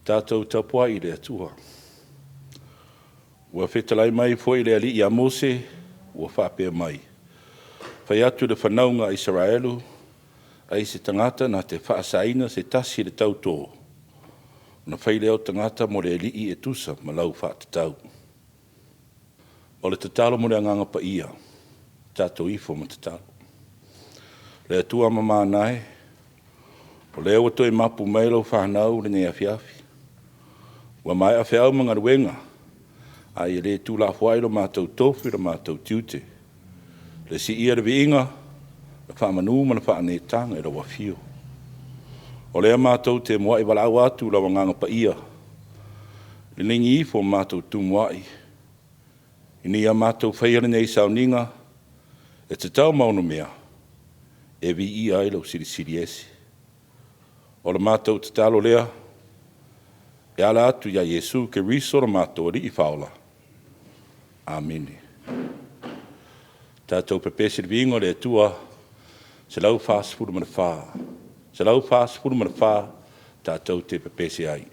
Tātou tapua I le atua. Ua whetalai mai fo I le ali I a Mose, ua whapea mai. Whai atu le whanaunga Israelu, ai se tangata na te whaasaina se tasi le tautō. Na whai leo tangata mo le ali I e tusa ma lau whaatatau. O le tatalo mo le anganga pa ia, tātou ifo ma tatalo. Le atua mama nai, o leo ato e mapu mailo whanau le nei afiafi. Wa mai a whiau mga ruenga, a I le tū la whailo mātou tofu le mātou tiute. Le si ia le viinga, le whamanu ma le whaanetanga e la wafio. O lea mātou te moa I walau atu la wanganga pa ia. Le ningi ifo mātou tumuai. I ni a mātou whaiare nei sauninga, e te tau maunu mea, e vi I ai lau siri esi. O le mātou te talo lea, e ala atu ia Yesu ke riso le mātou ri I whaola. Amene. Tātou pepesi le vingo le tua, se lau whaasfuru mana wha. Se lau whaasfuru mana wha, tātou te pepesi ai.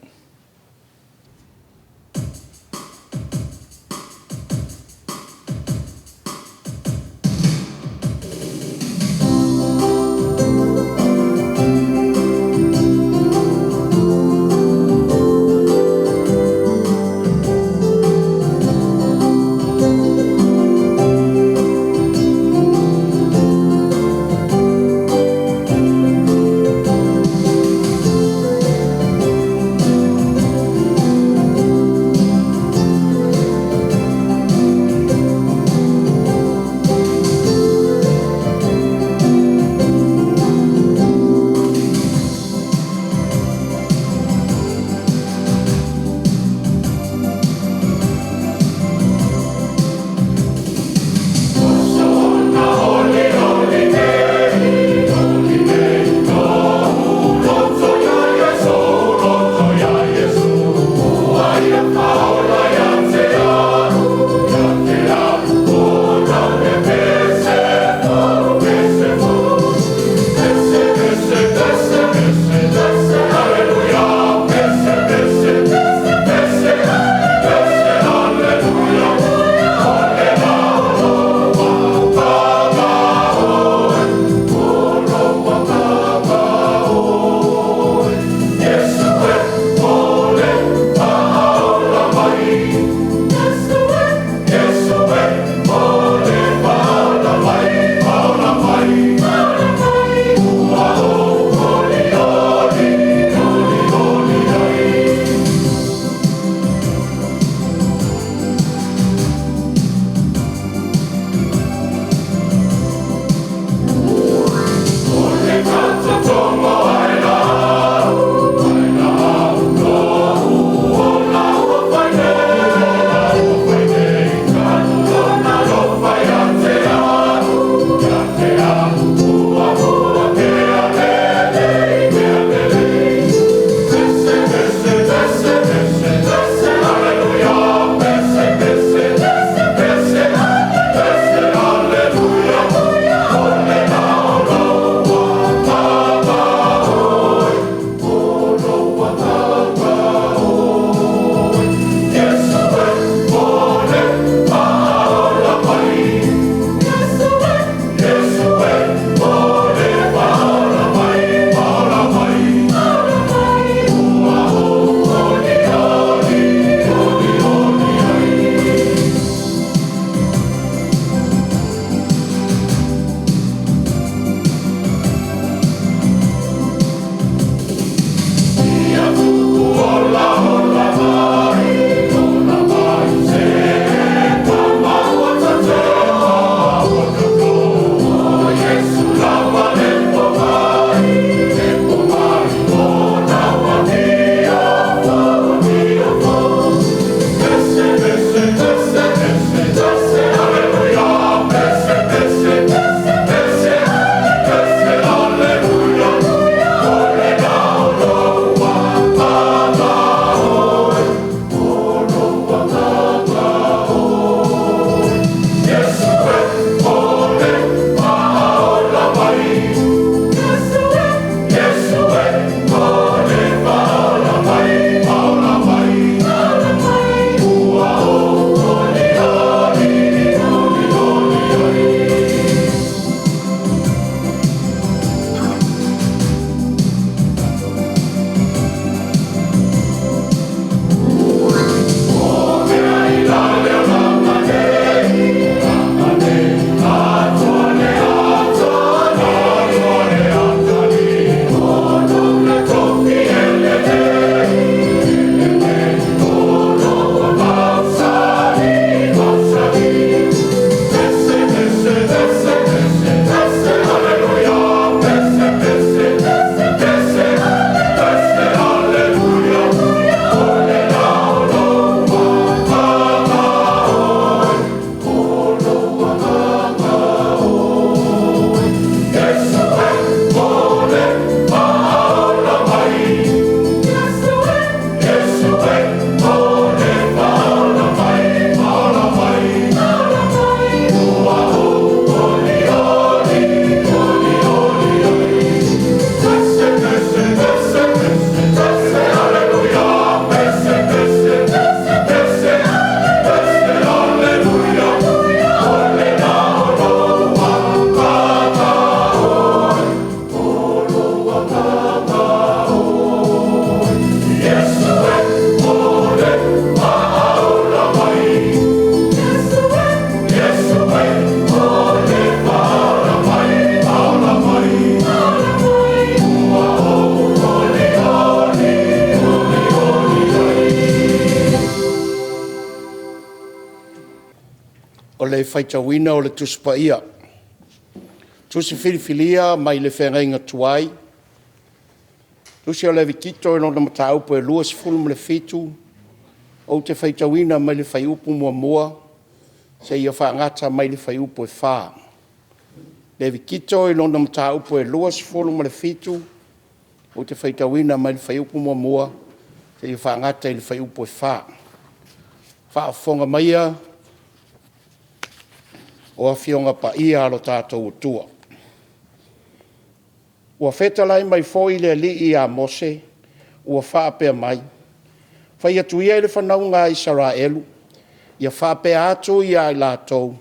le whaitawina o le tuspaia. Tusi filifilia mai le whengainga tuai. Tusi o le vikito e lona mataupu e lua sifulu le fitu. O te whaitawina mai le whaiupu mua mua. Se ia whaangata mai le whaiupu e whaa. Le vikito e lona mataupu e lua sifulu le fitu. O te whaitawina mai le whaiupu mua mua. Se ia whaangata i le whaiupu e whaa. Whaafonga maia o a fionga pa ia alo tātou utua. Ua whetalai mai fōi le li i a Mose, ua whaapea mai. Whai atu ia i le whanaunga i Israelu, ia whaapea atu ia i lātou.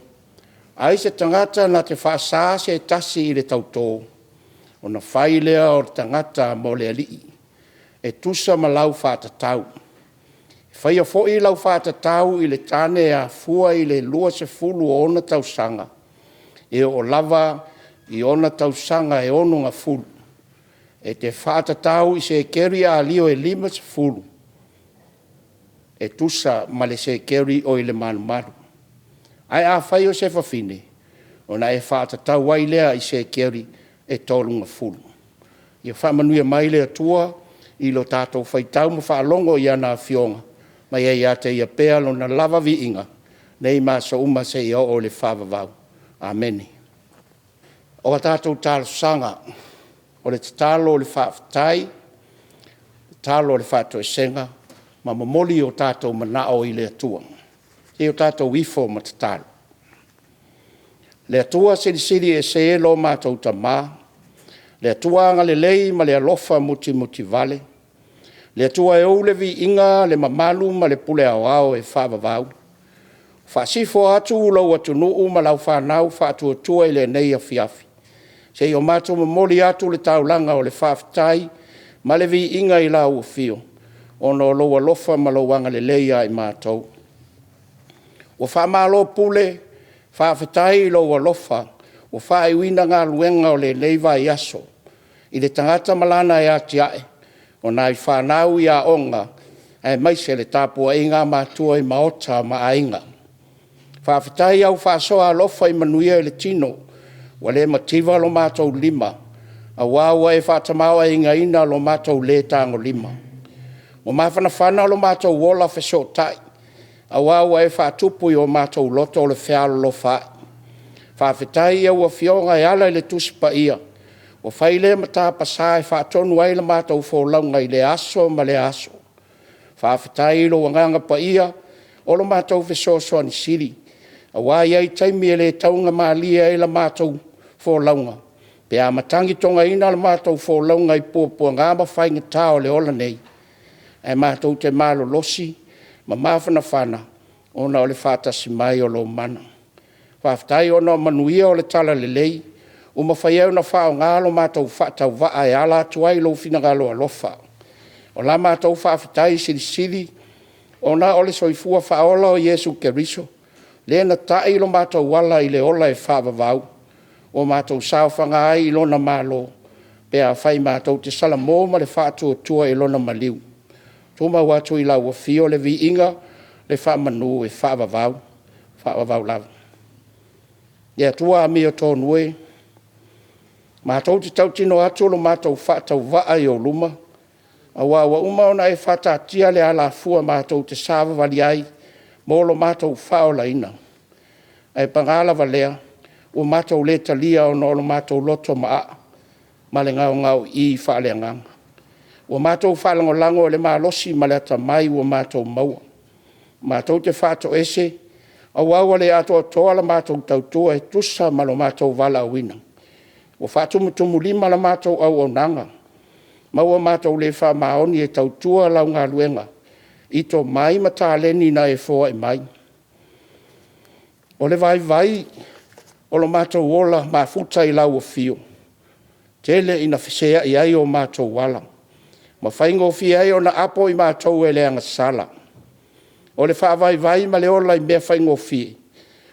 Ai se tangata na te whaasā se tasi i le tautō. O na whai lea o tangata mo le li. E tusa ma lau whaatatau. Whai a fōi lau whaatatau i le tāne a fua i le lua se fulu o ona tausanga. E o lava i ona tausanga e ono ngā fulu. E te whaatatau i se keri a lio e lima se fulu. E tusa ma le se keri o i le manu manu. Ai a whai o se whawhine. O na e whaatatau wai lea i se keri e tolu ngā fulu. Ia whamanuia mai lea tua i lo tātou whaitau mo whaalongo i ana fionga. Mai e ia te ia pēa lo na lava vi inga. Nei maa sa uma se ia o le whawawau. Ameni. O a tātou tālo sanga. O le tālo le whawhatai. Tālo le whātou e senga. Ma mamoli o tātou manao i le atua. E o tātou wifo ma te tālo. Le atua siri e se e lo mātou ta mā. Le atua anga le lei ma le alofa muti vale. Le atua e ou le vi inga, le mamalu, ma le pule au au e whaavavau. Whaasifo atu ulau atu nuu ma lau whanau whaatu atua i le nei afiafi. Se i o mātou mamoli atu le taulanga o le whaafitai, ma le vi inga i lau o fio. Ono loa lofa ma lauanga le leia i mātou. O whaamalo pule, whaafitai i loa lofa, o whaaiwina ngā luenga o le G-VAI aso. I le tangata malana e ati ae. O nai whanau i a onga, e maise le tāpua i ngā mātua i maota ma ainga. Whawhitai au whasoa alofa i manuia i le tino, wa le mativa lo mātou lima, a wāua e whatamau e inga ina lo mātou le tāngo lima. O mawhanawhana lo mātou wola whesho tai, a wāua e whatupu i o mātou loto le whialo lo whai. Whawhitai au a fionga e ala i le tusipa ia, o whaile mata pasai whaatonu ai la mātou whōlaunga i le aso ma le aso. Whawhitai lo wanganga pa ia, o lo mātou whesoso ani siri. A wai ai taimi e le taunga maalia e la mātou whōlaunga. Pea matangi tonga ina la mātou whōlaunga i pōpua ngāma whainga tāo le ola nei. E mātou te mālo losi, ma mawhana whana, ona o le whātasi mai o lo mana. Whawhitai ona manuia o le tala le lei, o mawhaiau na whao ngālo mātou whaatau waa e ala tuai lo whina ngālo alofa. O la mātou whaafitai siri, o na ole soifua whaola o Yesu Keriso, le na tai lo mātou wala i le ola e whaavavau, o mātou sao whangai i lona mālo, pea whai mātou te salamo ma le whaatua tua i lona maliu. Tuma watu i lau a fio le vi inga, le whaamanu e whaavavau lava. Ia tua a mia tōnue, mātou te tautino atu lo mātou whaatau waa i o luma. A wawa uma ona e whatatia le ala fua mātou te sāwa wali ai, mō lo mātou whaola ina. E pangala walea, o mātou le talia o no lo mātou loto maa, ma le ngau i whaale nganga. O mātou whalango lango le mālosi ma le ata mai o mātou maua. Mātou te whātou ese, a wawa le ato toa la mātou tautua e tusa ma lo mātou wala wina. O whaatumutumu lima la mātou au nanga. Maua mātou le wha maoni e tautua lau ngā luenga. I tō mai matāleni na e fōa e mai. O le vai, o lo mātou wola mā futa i lau o fio. Tele ina whisea i ai o mātou wala. Ma whaingo fia ai o na apo i mātou e leanga sala. O le wha vai ma le ola i mea whaingo fia.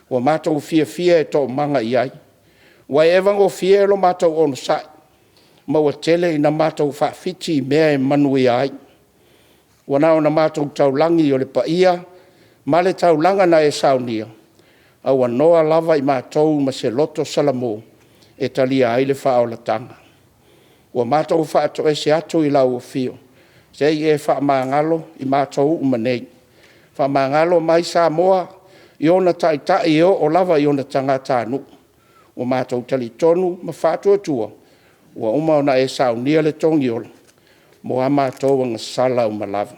O mātou fia e tō manga i ai. Wai evango fie lo mātou ono sai. Maua tele ina mātou whaafiti mea e manu i ai. Wana o na mātou taulangi o le paia, ma le taulanga na e saunia. au anoa lava i mātou ma se loto salamo e talia ai le whaolatanga. Ua mātou whaato e se atu i lau o fio. Se i e whaamangalo i mātou umanei. Whaamangalo mai Samoa i ona taitai e o lava i ona tangata anu. Ua mātou tali tonu ma whaatua tua. Ua uma ona e saunia le tongi ola. Mo a mātou anga sala umalava.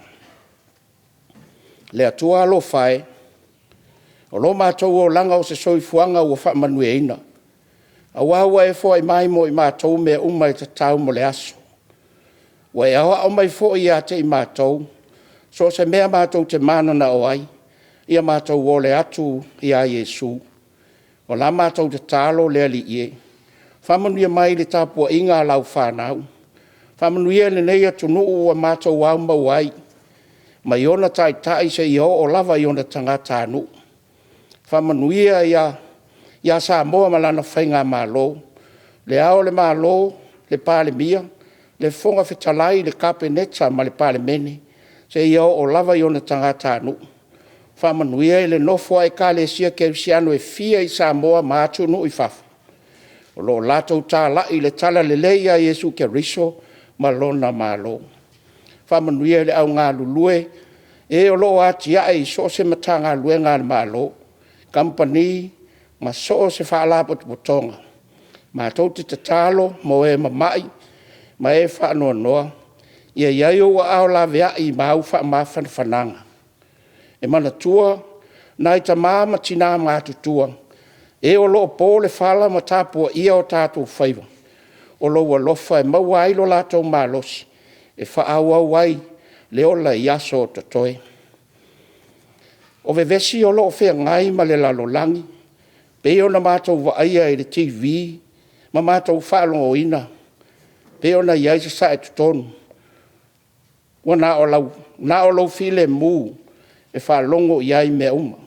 Le atua alo whae. O lo mātou o langa o se soifuanga ua whaamanueina. A wawa e fo i mai mo i mātou mea umai te tau mo le aso. Wa e awa o mai fo i ate i mātou. So se mea mātou te manana o ai. Ia mātou o le atu i a Yesu. O la mātou te talo le ali ie. Whamanuia mai le tāpua inga lau whanau. Whamanuia le nei atu nuu ua mātou au mau ai. Ma iona tai tai se i o lava iona tangata anu. Whamanuia ia Samoa malana whainga mālo. Le ao le mālo, le pāle mia, le fonga whetalai, le kapeneta ma le pāle mene. Se i o lava iona tangata anu. Whamanuia le nofo ai ka le sia ke siano e fia i Samoa ma atu no i whafu. O lo latou tā lai le tala le leia Yesu ke riso ma lona mālo. Whamanuia le au ngā lulue, e o lo ati ai so se matanga lue ngā le mālo. Company, ma so se whaalapo te potonga. Ma tau te tatalo, mo e mamai, ma e whaanoa noa. Ia iai o ao la vea i mau wha whananga. E mana tua, nai ta māma tina mātu tua. E o lo po le whala ma tāpua ia o tātou whaiva. O lo wa lofa e maua ailo lātou mālosi. E whaau au ai, le ola i aso o tatoe. O vevesi o lo whea ngai ma le lalolangi. Peo na mātou wa aia e le TV, ma mātou whaalongo o ina. Peo na iai se sa e tutonu. Wa na o lau file mū, e whaalongo iai mea uma.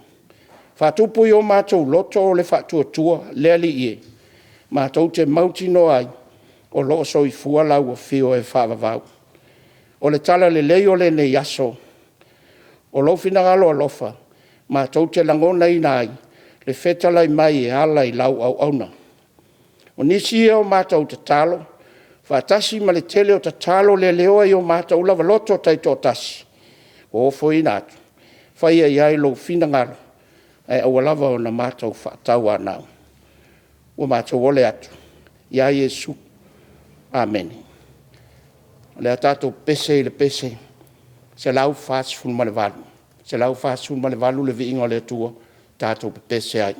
Whātupu i o mātou loto o le whātua le ali ie. Mātou te mautino ai, o lo so i fua lau o fio e whaavavau. O le tala le leo le ne yaso. O lo finangalo o lofa, mātou te langona i nai, le whetalai mai e ala i lau au auna. O nisi e o mātou te talo, whātasi ma le tele o te talo le leo i o mātou lava loto tai tō tasi. O ofo i nātu, whaia i ai lo finangalo, ai au lava o na mātou whaatau anau. O mātou ole atu, ia Yesu. Amen. Le atato pese i le pese, se lau fas fun ma le valu. Se lau fas fun ma le valu le viinga le tua, tato pese ai.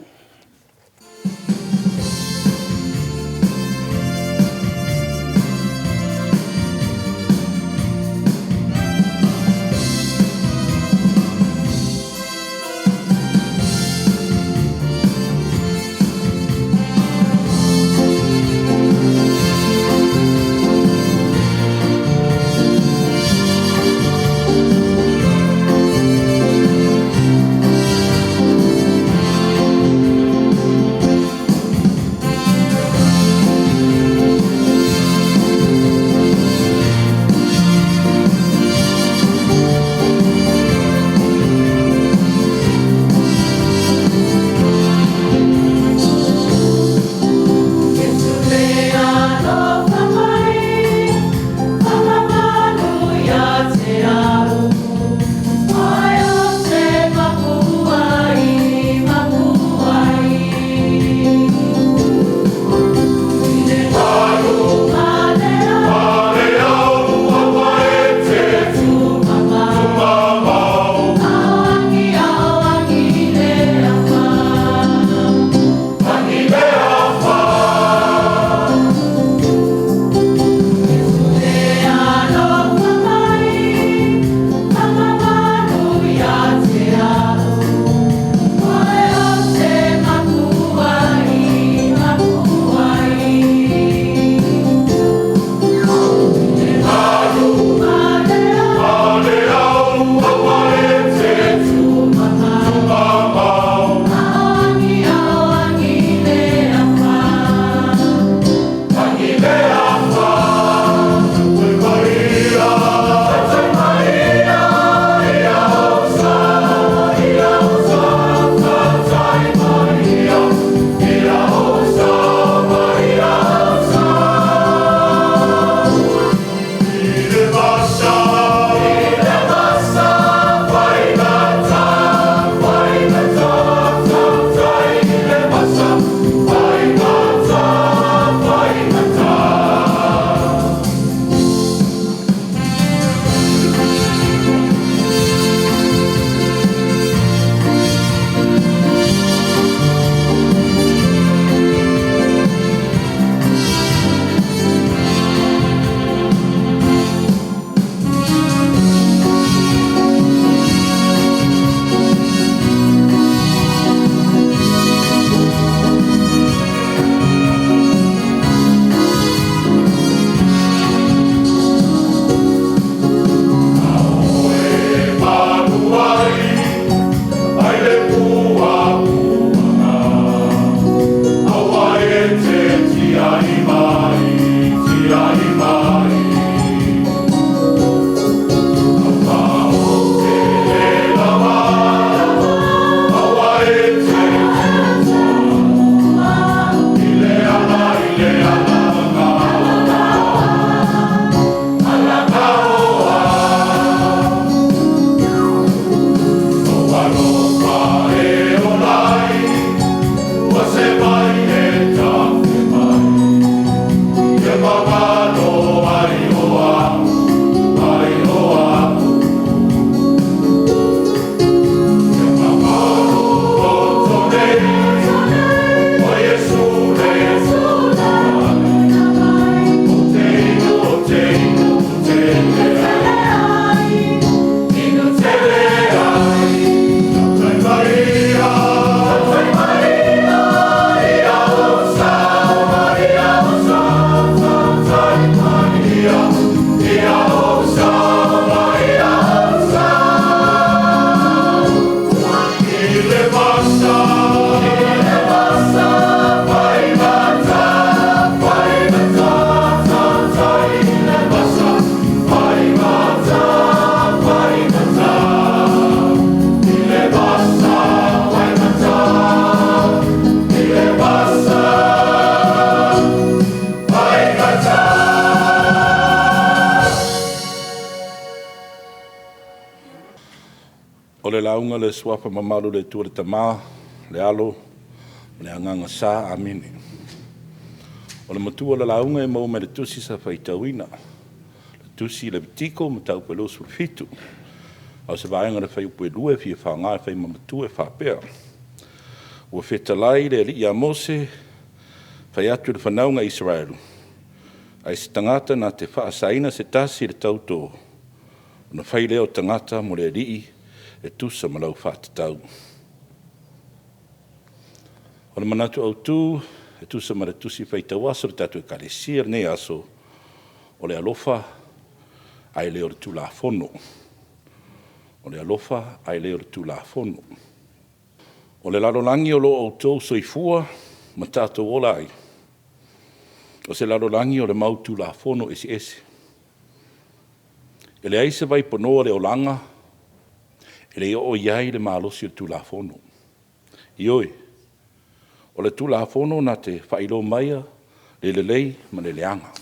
le launga le suapa mamalu le tua le tamā, le alo, le anganga sā amine. O le matua le launga e mau me le tusi sa whaitauina. Le tusi le bitiko ma tau pelo su fitu. Au se vaenga le whai upu e lue fia whaonga e whai mamatua e whapea. Ua whetalai le li a Mose, whai atu le whanaunga Israelu. Ai se tangata na te whaasaina se tasi le tauto. Ona whai leo tangata mo le rii e tusa malau whātatau. O le manatu au tū, e tusa ma le tusi whaitau aso le tatu e kalesia ne aso o le alofa ai leo le tū la fono. O le alofa ai leo le tū la fono. O le lalolangi o lo au tō soifua ma tātou ola ai. O se lalolangi o le mautu la fono esi esi. E le aise vai ponoa le olanga, e le o iai le malosi le tu la fono. Ioi, o le tu la fono na te whailo maia, le lei ma le leanga.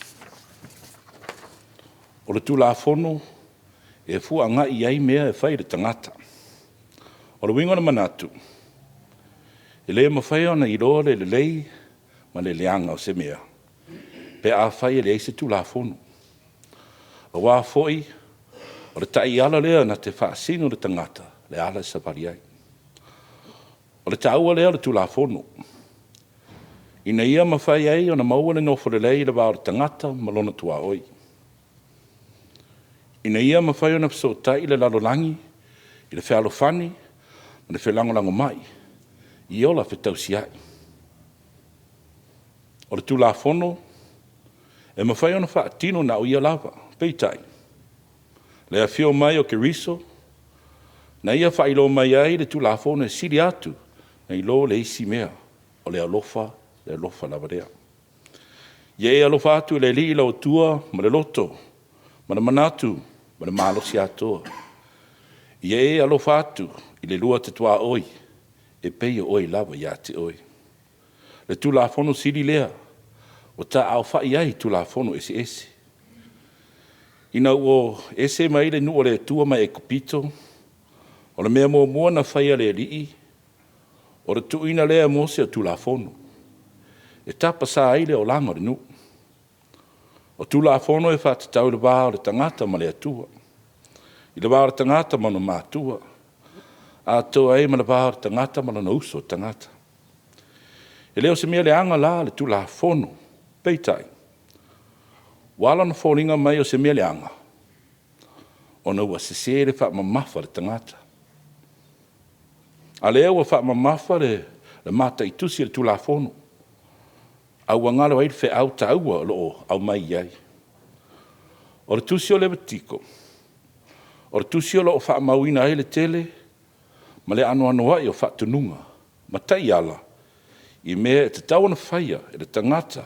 O le tu la fono, e fua anga iai mea e whai le tangata. O le wingona manatu, e le ma whai ona iroa le lei ma le leanga o se mea. Pe a whai le eise tu la fono. A wā foi, o le tai ala lea na te whaasino le tangata, le ala sa pari ai. O le taua lea le tu la fono. Ina ia ma whai ai o na maua le nofo le lei le wā o le tangata malona tua oi. Ina ia ma whai o na pso tai le lalolangi, i le whealofani, ma le whelangolango mai, i ola whetausi ai. O le tu la fono, e ma whai ona whaatino na o ia lava, peitai. Le a whio mai o ke riso, na ia whailo mai ai le tu la fono e siri atu, na i lo le isi mea, o le alofa lava rea. Ia e alofa atu le li ila o tua, ma le loto, ma le manatu, ma le malosi atoa. Ia e alofa atu i le lua te tua oi, e peia oi lava ia te oi. Le tu la fono siri lea, o ta au whai ai tu la fono esi esi. Ina uo ese mai le nua le tua mai e kupito, o le mea mua na whaia le rii, o le tuina lea Mose a tu la fono. E tapa sa ai le o langa le nu. O tu la fono e whatatau le wā o le tangata ma le atua. I le wā o le tangata ma no mātua. A toa e ma le wā o le tangata ma no uso tangata. E leo se mea le anga la le tu la fono. Peitai. Wala na fōringa mai o se mea le anga. O na ua se sere wha mamafa le tangata. A lea ua wha mamafa le mata i tusi le tu la fono. Au angalo ai fe au ta ua lo au mai iai. O le tusi o le batiko. O le tusi o lo wha mauina ai le tele. Ma le anu ai o wha tununga. Ma tai ala. I mea e te tau na whaia e le tangata.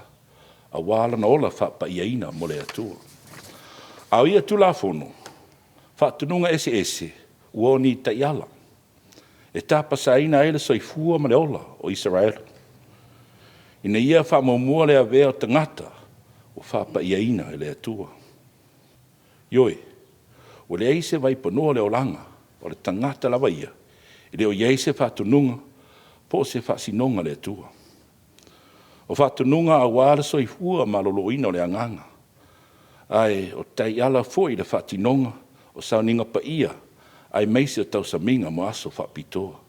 A wala na ola wha pa iaina mo le atua. Au ia tu la fono. Wha tununga ese ese. Uoni ta iala. E tapa sa ina ele soifua ma le ola o Israel. Ina ia wha maumua le avea o tangata. O wha pa iaina e le atua. Ioi. O le eise vai panoa le olanga. O le tangata lava ia. I le o ieise wha tununga. Po se wha sinonga le atua. O whatununga a wāra soifua ma loloina o le anganga. Ai, o tai ala foi le whatinonga o sauninga pa ia, ai meisi o tau saminga mo aso whapitoa.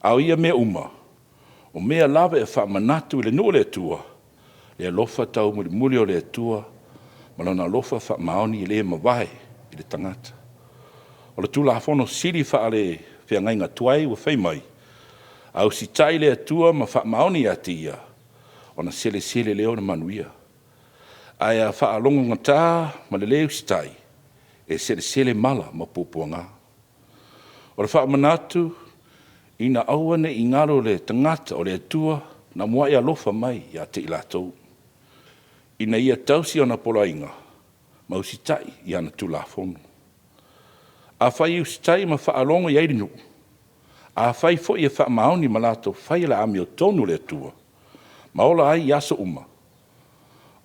Au ia mea uma, o mea lava e whamanatu i le nua le atua, le alofa tau muli o le atua, ma lona alofa whamaoni i le mawai i le tangata. O le tula fono siri wha ale whiangainga tuai ua whaimai, au si tai le atua ma whamaoni ati ia, ona sele leo na manuia. Ai a whaalongo ngata ma le leo sitai, e sele mala ma pupuanga. O le whaamanatu, ina awane i ngaro le tangata o le atua, na mua ia lofa mai ia te ilatou. Ina ia tausi ona polainga, ma usitai ia na tula fono. A whai usitai ma whaalongo i airinu. A whai fo ia whaamaoni ma lato whai la ami o tonu le atua. Ma ola ai aso uma.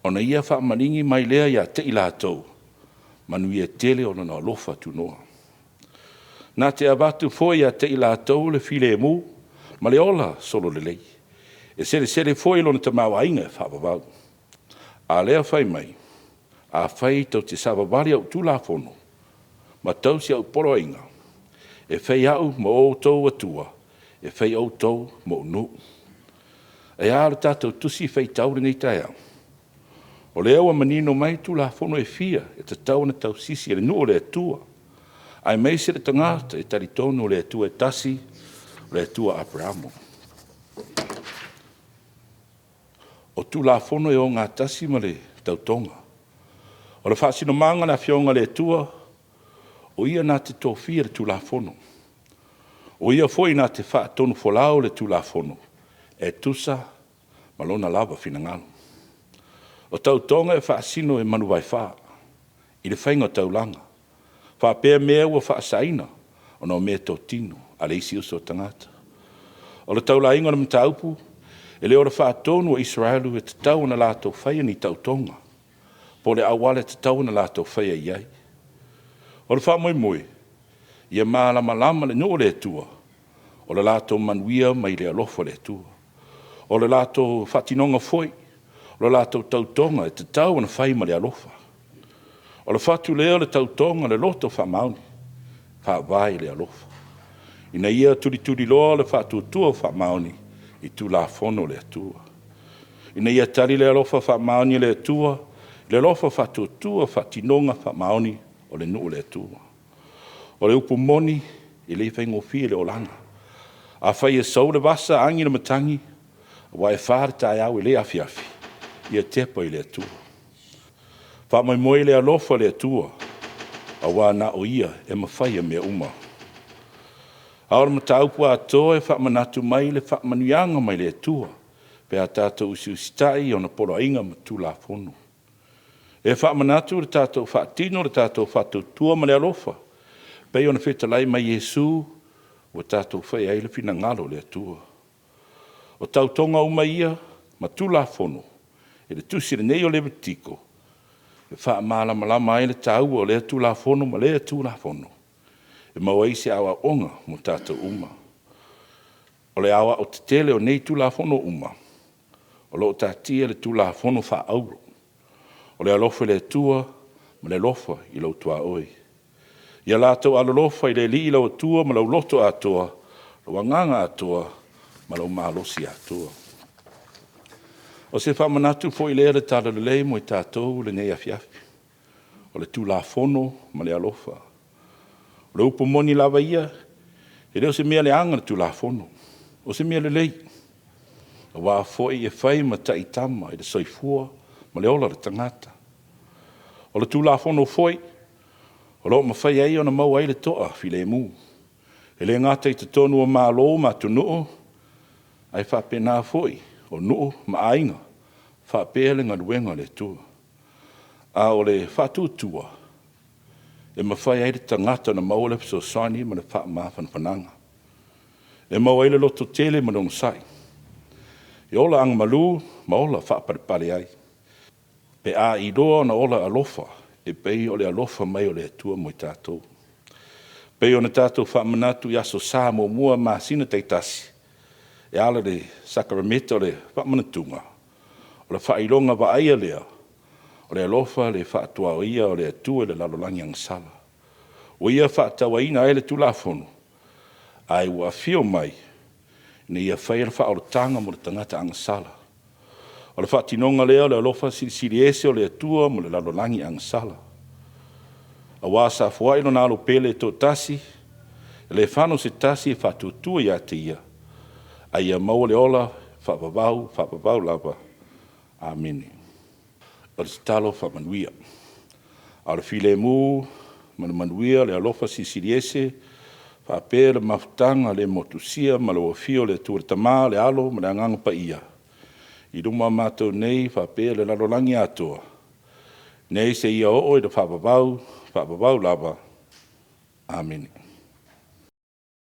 Ona ia whaamaringi mai lea ia te ilatou. Manu ia tele ona na lofa tu noa. Nā te abatu foi a te i lātou le file mu, ma le ola solo le lei. E sere foi lona te mawainga e whapawau. A lea whai mai, a whai tau te savawari au tūlafono, ma tau si au poroinga. E whai au ma o tau atua, e whai au tau ma unu. E ala tātou tusi whai taure nei tai au. O le aua manino mai tūlafono e fia, e te tau na tau sisi e le nu o le atua. Ai mai se le tangata e taritonu o le atua e tasi, o le atua Abramo. O tūlafono e o ngā tasi ma le tautonga. O le whaasino manga na fionga le atua, o ia nā te tōwhia le tūlafono. O ia foi nā te whaatonu folao le tūlafono, e tusa malona lava finangalo. O tautonga e whaasino e manu vai wha, i le whainga taulanga. Whapea mea ua whaasaina, o no mea tō tino, a le isi uso tangata. O le taulainga na mtaupu, e leo le whaatonu o Israelu e te tau na lātou whaia ni tautonga. Po le awale te tau na lātou whaia iai. O le wha moe, ia maalama lama le no le tua, o le lātou manuia mai le alofa le tua. O le lātou whatinonga foi, o le lātou tautonga e te tau na whai ma le alofa. O le whatu leo le tautonga le loto wha mauni, wha vai le alofa. Ina ia turi loa le whatu tua wha mauni, i tu la fono le atua. Ina ia tari le alofa wha mauni le atua, le alofa whatu tua wha tinonga wha mauni o le nuu le atua. O le upu moni, i le whaingo fie le olanga. A whai e sau le vasa angi le matangi, wa e whare tai au i le afiafi, i e tepa i le atua. Wha mai moe le alofa le atua, a wā na o ia e mawhai e mea uma. Aora mataupu a toa e wha manatu mai le wha manuianga mai le atua, pe a tātou usiusitai o na polo inga ma tū la fono. E wha manatu le tātou wha tino le tātou wha tua ma le alofa, pe o na whetalai mai Jesu, o tātou whai aile fina ngalo le atua. O tautonga uma ia, ma tū la fono, e le tusi le nei o le betiko, e wha malama ai le tau o le tū la fono ma le tū la fono. E maua isi awa onga mo tātou uma. O le awa o te tele o nei tū la fono uma. O lo tātia le tū la fono wha auro. O le alofa le tua, ma le lofa i lau tua oi. Ia lātou alolofa i le li i lau tua, ma lau loto atoa, lau anganga atoa, ma lau malosi atoa. O se wha manatu fo i lea le tāla le lei mo i tātou le nei afiafi. O le tū la fono, ma le alofa. O le upo moni lava ia, e leo se mea le anga tu la fono, o se mea le lei. O wā foi e whai ma ta i tama, i le soifua, ma le ola le tangata. O le tu la fono foi, o lo ma whai ei o na mau ai le toa, fi le mu. E le ngata i te tonu o mālo ma tu noo, ai whapena foi, o noo ma ainga, whapele ngā ruenga le tua. A o le whatutua, e mawhai ai le tangata na maule so sani ma le wha mawhan whananga. E mau ai le loto tele ma nong sai. E ola ang malu, ma ola wha parepare ai. Pe a i roa na ola alofa, e pei o le alofa mai o le atua mo i tātou. Pei o na tātou wha manatu i aso sā mo mua ma sina teitasi. E ala le sakarameta o le wha manatunga. O le wha ironga wa aia lea. O le alofa le whaatua o ia o le atua le lalolangi ang sala. O ia whaatawa ina ele tu la fono. Ai ua fio mai. Ni ia whaia le whaorotanga mo le tangata ang sala. O le whaatinonga lea o le alofa siri ese o le atua mo le lalolangi ang sala. A wasa fuai no nalo pele to tasi. Le whano se tasi e whaatutua ia te ia. Ai a mau le ola whaapavau lava. Amen. O le talo whamanuia. A le file mu, manuia le alofa siri ese, whaapea le mafutanga le motusia, ma le wafio le tuaritama, le alo, ma le anganga pa ia. I ruma mātou nei, whaapea le lalolangi atoa. Nei se ia o i le whaapavau lava. Amen.